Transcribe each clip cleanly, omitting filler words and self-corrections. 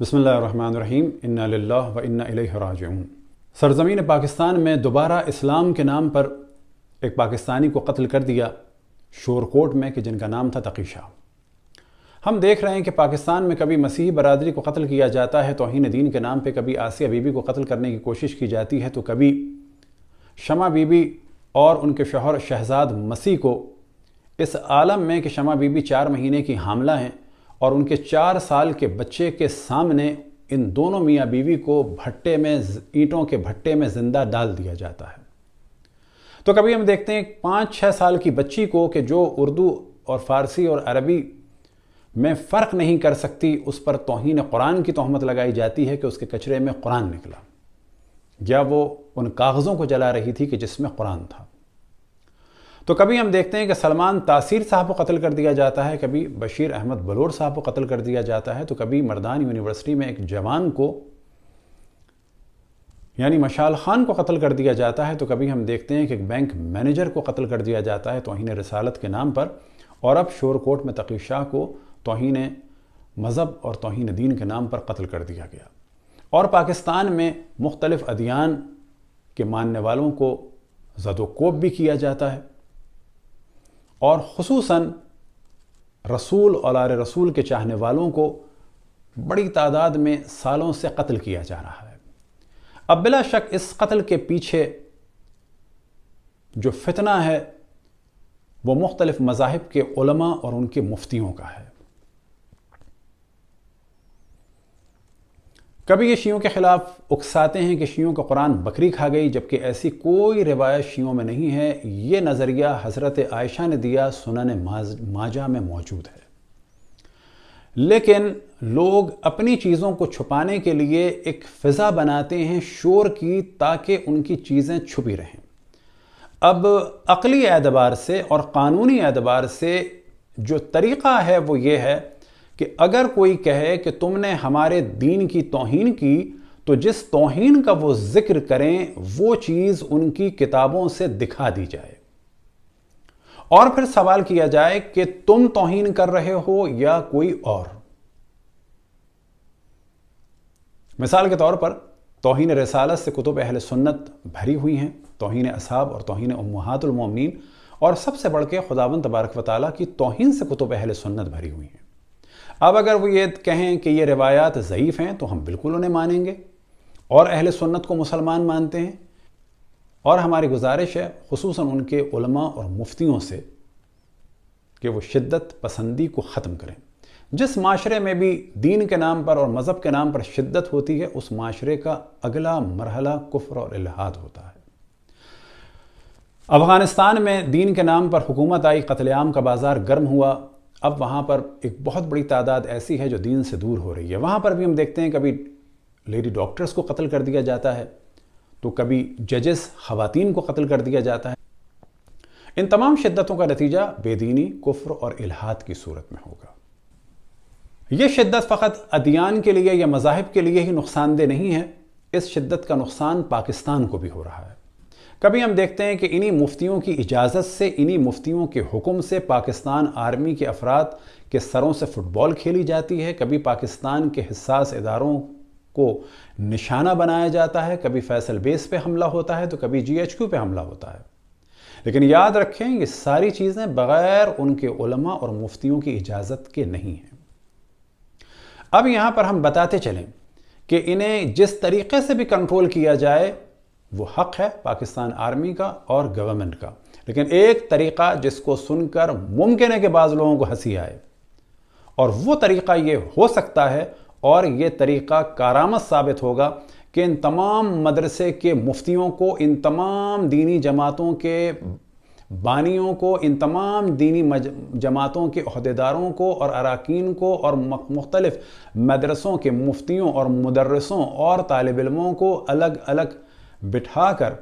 بسم اللہ الرحمن الرحیم، انا للہ و انا الیہ راجعون۔ سرزمین پاکستان میں دوبارہ اسلام کے نام پر ایک پاکستانی کو قتل کر دیا شورکوٹ میں، کہ جن کا نام تھا تقی شاہ۔ ہم دیکھ رہے ہیں کہ پاکستان میں کبھی مسیحی برادری کو قتل کیا جاتا ہے توہین دین کے نام پہ، کبھی آسیہ بی بی کو قتل کرنے کی کوشش کی جاتی ہے، تو کبھی شمع بی بی اور ان کے شوہر شہزاد مسیح کو اس عالم میں کہ شمع بی بی 4 مہینے کی حاملہ ہیں اور ان کے 4 سال کے بچے کے سامنے ان دونوں میاں بیوی کو بھٹے میں، اینٹوں کے بھٹے میں زندہ ڈال دیا جاتا ہے۔ تو کبھی ہم دیکھتے ہیں 5-6 سال کی بچی کو کہ جو اردو اور فارسی اور عربی میں فرق نہیں کر سکتی، اس پر توہین قرآن کی تہمت لگائی جاتی ہے کہ اس کے کچرے میں قرآن نکلا، یا وہ ان کاغذوں کو جلا رہی تھی کہ جس میں قرآن تھا۔ تو کبھی ہم دیکھتے ہیں کہ سلمان تاثیر صاحب کو قتل کر دیا جاتا ہے، کبھی بشیر احمد بلوچ صاحب کو قتل کر دیا جاتا ہے، تو کبھی مردان یونیورسٹی میں ایک جوان کو یعنی مشال خان کو قتل کر دیا جاتا ہے، تو کبھی ہم دیکھتے ہیں کہ ایک بینک مینیجر کو قتل کر دیا جاتا ہے توہین رسالت کے نام پر، اور اب شورکوٹ میں تقی شاہ کو توہین مذہب اور توہین دین کے نام پر قتل کر دیا گیا۔ اور پاکستان میں مختلف ادیان کے ماننے والوں کو زد و کوب بھی کیا جاتا ہے، اور خصوصاً رسول اولاد رسول کے چاہنے والوں کو بڑی تعداد میں سالوں سے قتل کیا جا رہا ہے۔ اب بلا شک اس قتل کے پیچھے جو فتنہ ہے وہ مختلف مذاہب کے علماء اور ان کے مفتیوں کا ہے۔ کبھی یہ شیعوں کے خلاف اکساتے ہیں کہ شیعوں کا قرآن بکری کھا گئی، جبکہ ایسی کوئی روایت شیعوں میں نہیں ہے۔ یہ نظریہ حضرت عائشہ نے دیا، سنن ماجہ میں موجود ہے، لیکن لوگ اپنی چیزوں کو چھپانے کے لیے ایک فضا بناتے ہیں شور کی، تاکہ ان کی چیزیں چھپی رہیں۔ اب عقلی اعتبار سے اور قانونی اعتبار سے جو طریقہ ہے وہ یہ ہے کہ اگر کوئی کہے کہ تم نے ہمارے دین کی توہین کی، تو جس توہین کا وہ ذکر کریں وہ چیز ان کی کتابوں سے دکھا دی جائے، اور پھر سوال کیا جائے کہ تم توہین کر رہے ہو یا کوئی اور۔ مثال کے طور پر توہین رسالت سے کتب اہل سنت بھری ہوئی ہیں، توہین اصحاب اور توہین امہات المومنین، اور سب سے بڑھ کے خداوند تبارک و تعالیٰ کی توہین سے کتب اہل سنت بھری ہوئی ہیں۔ اب اگر وہ یہ کہیں کہ یہ روایات ضعیف ہیں تو ہم بالکل انہیں مانیں گے، اور اہل سنت کو مسلمان مانتے ہیں، اور ہماری گزارش ہے خصوصاً ان کے علماء اور مفتیوں سے کہ وہ شدت پسندی کو ختم کریں۔ جس معاشرے میں بھی دین کے نام پر اور مذہب کے نام پر شدت ہوتی ہے، اس معاشرے کا اگلا مرحلہ کفر اور الحاد ہوتا ہے۔ افغانستان میں دین کے نام پر حکومت آئی، قتل عام کا بازار گرم ہوا، اب وہاں پر ایک بہت بڑی تعداد ایسی ہے جو دین سے دور ہو رہی ہے۔ وہاں پر بھی ہم دیکھتے ہیں کبھی لیڈی ڈاکٹرز کو قتل کر دیا جاتا ہے، تو کبھی ججز خواتین کو قتل کر دیا جاتا ہے۔ ان تمام شدتوں کا نتیجہ بے دینی، کفر اور الحاد کی صورت میں ہوگا۔ یہ شدت فقط ادیان کے لیے یا مذاہب کے لیے ہی نقصان دہ نہیں ہے، اس شدت کا نقصان پاکستان کو بھی ہو رہا ہے۔ کبھی ہم دیکھتے ہیں کہ انہی مفتیوں کی اجازت سے، انہی مفتیوں کے حکم سے پاکستان آرمی کے افراد کے سروں سے فٹ بال کھیلی جاتی ہے، کبھی پاکستان کے حساس اداروں کو نشانہ بنایا جاتا ہے، کبھی فیصل بیس پہ حملہ ہوتا ہے تو کبھی GHQ پہ حملہ ہوتا ہے۔ لیکن یاد رکھیں یہ ساری چیزیں بغیر ان کے علماء اور مفتیوں کی اجازت کے نہیں ہیں۔ اب یہاں پر ہم بتاتے چلیں کہ انہیں جس طریقے سے بھی کنٹرول کیا جائے وہ حق ہے پاکستان آرمی کا اور گورنمنٹ کا، لیکن ایک طریقہ جس کو سن کر ممکن ہے کہ بعض لوگوں کو ہنسی آئے، اور وہ طریقہ یہ ہو سکتا ہے اور یہ طریقہ کارآمد ثابت ہوگا کہ ان تمام مدرسے کے مفتیوں کو، ان تمام دینی جماعتوں کے بانیوں کو، ان تمام دینی جماعتوں کے عہدیداروں کو اور اراکین کو اور مختلف مدرسوں کے مفتیوں اور مدرسوں اور طالب علموں کو الگ الگ بٹھا کر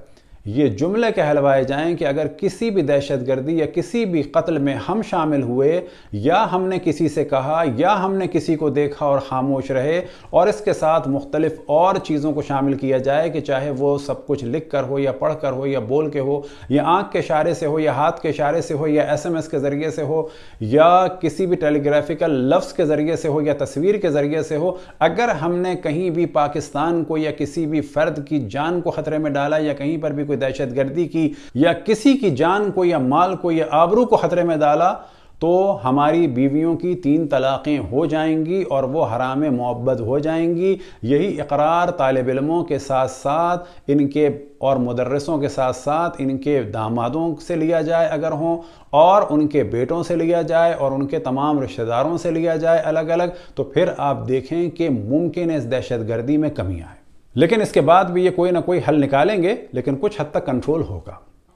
یہ جملے کہلوائے جائیں کہ اگر کسی بھی دہشت گردی یا کسی بھی قتل میں ہم شامل ہوئے، یا ہم نے کسی سے کہا، یا ہم نے کسی کو دیکھا اور خاموش رہے، اور اس کے ساتھ مختلف اور چیزوں کو شامل کیا جائے کہ چاہے وہ سب کچھ لکھ کر ہو، یا پڑھ کر ہو، یا بول کے ہو، یا آنکھ کے اشارے سے ہو، یا ہاتھ کے اشارے سے ہو، یا SMS کے ذریعے سے ہو، یا کسی بھی ٹیلی گرافیکل لفظ کے ذریعے سے ہو، یا تصویر کے ذریعے سے ہو، اگر ہم نے کہیں بھی پاکستان کو یا کسی بھی فرد کی جان کو خطرے میں ڈالا، یا کہیں پر بھی کوئی دہشت گردی کی یا کسی کی جان کو یا مال کو یا آبرو کو خطرے میں ڈالا، تو ہماری بیویوں کی 3 طلاقیں ہو جائیں گی اور وہ حرام معبد ہو جائیں گی۔ یہی اقرار طالب علموں کے ساتھ ساتھ ان کے اور مدرسوں کے ساتھ ساتھ ان کے دامادوں سے لیا جائے اگر ہوں، اور ان کے بیٹوں سے لیا جائے، اور ان کے تمام رشتہ داروں سے لیا جائے الگ الگ، تو پھر آپ دیکھیں کہ ممکن ہے اس دہشت گردی میں کمی آئے۔ لیکن اس کے بعد بھی یہ کوئی نہ کوئی حل نکالیں گے، لیکن کچھ حد تک کنٹرول ہوگا۔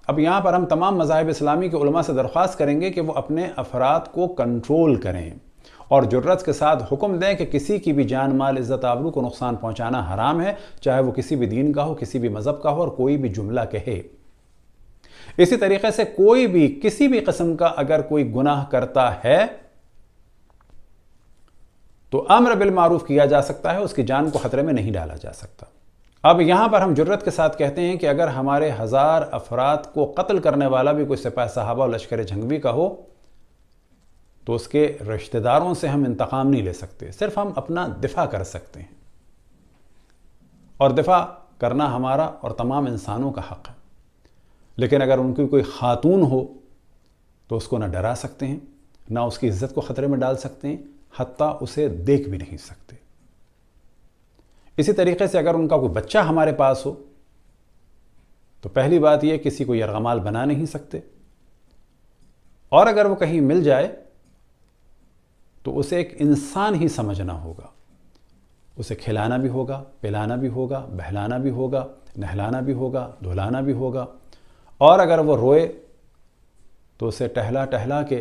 اب یہاں پر ہم تمام مذاہب اسلامی کے علماء سے درخواست کریں گے کہ وہ اپنے افراد کو کنٹرول کریں اور جرأت کے ساتھ حکم دیں کہ کسی کی بھی جان، مال، عزت، آبرو کو نقصان پہنچانا حرام ہے، چاہے وہ کسی بھی دین کا ہو، کسی بھی مذہب کا ہو، اور کوئی بھی جملہ کہے۔ اسی طریقے سے کوئی بھی کسی بھی قسم کا اگر کوئی گناہ کرتا ہے تو امر بالمعروف کیا جا سکتا ہے، اس کی جان کو خطرے میں نہیں ڈالا جا سکتا۔ اب یہاں پر ہم جرأت کے ساتھ کہتے ہیں کہ اگر ہمارے 1000 افراد کو قتل کرنے والا بھی کوئی سپاہ صحابہ اور لشکر جھنگوی کا ہو، تو اس کے رشتہ داروں سے ہم انتقام نہیں لے سکتے، صرف ہم اپنا دفاع کر سکتے ہیں، اور دفاع کرنا ہمارا اور تمام انسانوں کا حق ہے۔ لیکن اگر ان کی کوئی خاتون ہو تو اس کو نہ ڈرا سکتے ہیں، نہ اس کی عزت کو خطرے میں ڈال سکتے ہیں، حتیٰ اسے دیکھ بھی نہیں سکتے۔ اسی طریقے سے اگر ان کا کوئی بچہ ہمارے پاس ہو تو پہلی بات یہ کسی کو یرغمال بنا نہیں سکتے، اور اگر وہ کہیں مل جائے تو اسے ایک انسان ہی سمجھنا ہوگا، اسے کھلانا بھی ہوگا، پلانا بھی ہوگا، بہلانا بھی ہوگا، نہلانا بھی ہوگا، دھلانا بھی ہوگا، اور اگر وہ روئے تو اسے ٹہلا ٹہلا کے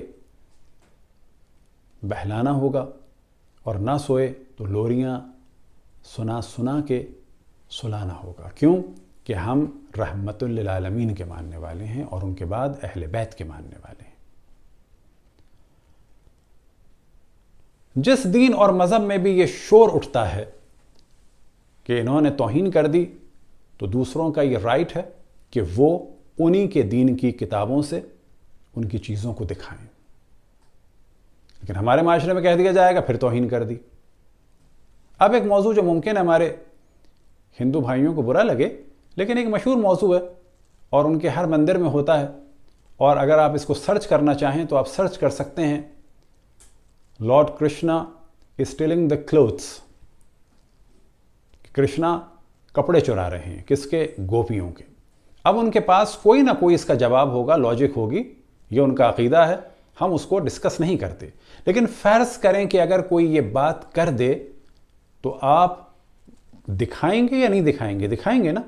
بہلانا ہوگا، اور نہ سوئے تو لوریاں سنا سنا کے سلانا ہوگا۔ کیوں کہ ہم رحمت للعالمین کے ماننے والے ہیں، اور ان کے بعد اہل بیت کے ماننے والے ہیں۔ جس دین اور مذہب میں بھی یہ شور اٹھتا ہے کہ انہوں نے توہین کر دی، تو دوسروں کا یہ رائٹ ہے کہ وہ انہی کے دین کی کتابوں سے ان کی چیزوں کو دکھائیں۔ لیکن ہمارے معاشرے میں کہہ دیا جائے گا پھر توہین کر دی۔ اب ایک موضوع جو ممکن ہے ہمارے ہندو بھائیوں کو برا لگے، لیکن ایک مشہور موضوع ہے اور ان کے ہر مندر میں ہوتا ہے، اور اگر آپ اس کو سرچ کرنا چاہیں تو آپ سرچ کر سکتے ہیں، lord Krishna is stealing the clothes. Krishna کپڑے چرا رہے ہیں، کس کے؟ گوپیوں کے۔ اب ان کے پاس کوئی نہ کوئی اس کا جواب ہوگا، لاجک ہوگی، یہ ان کا عقیدہ ہے، ہم اس کو ڈسکس نہیں کرتے۔ لیکن فرض کریں کہ اگر کوئی یہ بات کر دے تو آپ دکھائیں گے یا نہیں دکھائیں گے؟ دکھائیں گے نا۔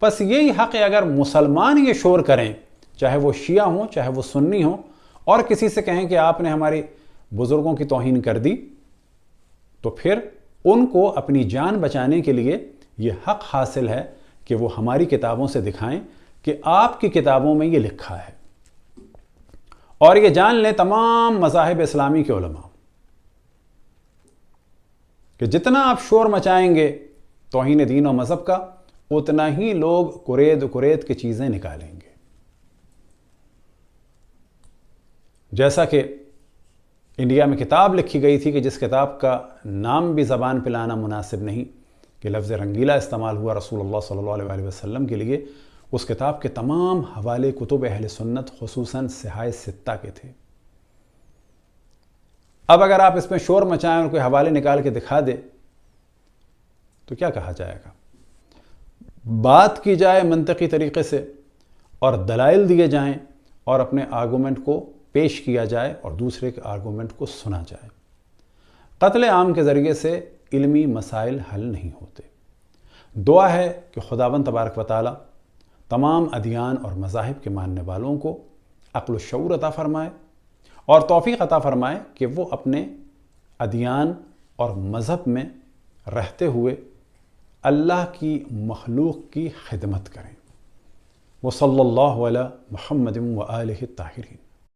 بس یہی حق ہے، اگر مسلمان یہ شور کریں، چاہے وہ شیعہ ہوں چاہے وہ سنی ہوں، اور کسی سے کہیں کہ آپ نے ہماری بزرگوں کی توہین کر دی، تو پھر ان کو اپنی جان بچانے کے لیے یہ حق حاصل ہے کہ وہ ہماری کتابوں سے دکھائیں کہ آپ کی کتابوں میں یہ لکھا ہے۔ اور یہ جان لیں تمام مذاہب اسلامی کے علماء کہ جتنا آپ شور مچائیں گے توہین دین و مذہب کا، اتنا ہی لوگ کرید کی چیزیں نکالیں گے۔ جیسا کہ انڈیا میں کتاب لکھی گئی تھی کہ جس کتاب کا نام بھی زبان پہ لانا مناسب نہیں، کہ لفظ رنگیلا استعمال ہوا رسول اللہ صلی اللہ علیہ وسلم کے لیے، اس کتاب کے تمام حوالے کتب اہل سنت خصوصاً صحاح ستہ کے تھے۔ اب اگر آپ اس میں شور مچائیں اور کوئی حوالے نکال کے دکھا دے تو کیا کہا جائے گا؟ بات کی جائے منطقی طریقے سے اور دلائل دیے جائیں اور اپنے آرگومنٹ کو پیش کیا جائے اور دوسرے کے آرگومنٹ کو سنا جائے۔ قتل عام کے ذریعے سے علمی مسائل حل نہیں ہوتے۔ دعا ہے کہ خداوند تبارک و تعالی تمام ادیان اور مذاہب کے ماننے والوں کو عقل و شعور عطا فرمائے اور توفیق عطا فرمائے کہ وہ اپنے ادیان اور مذہب میں رہتے ہوئے اللہ کی مخلوق کی خدمت کریں۔ وصلی اللہ علی محمد و آلہ الطاہرین۔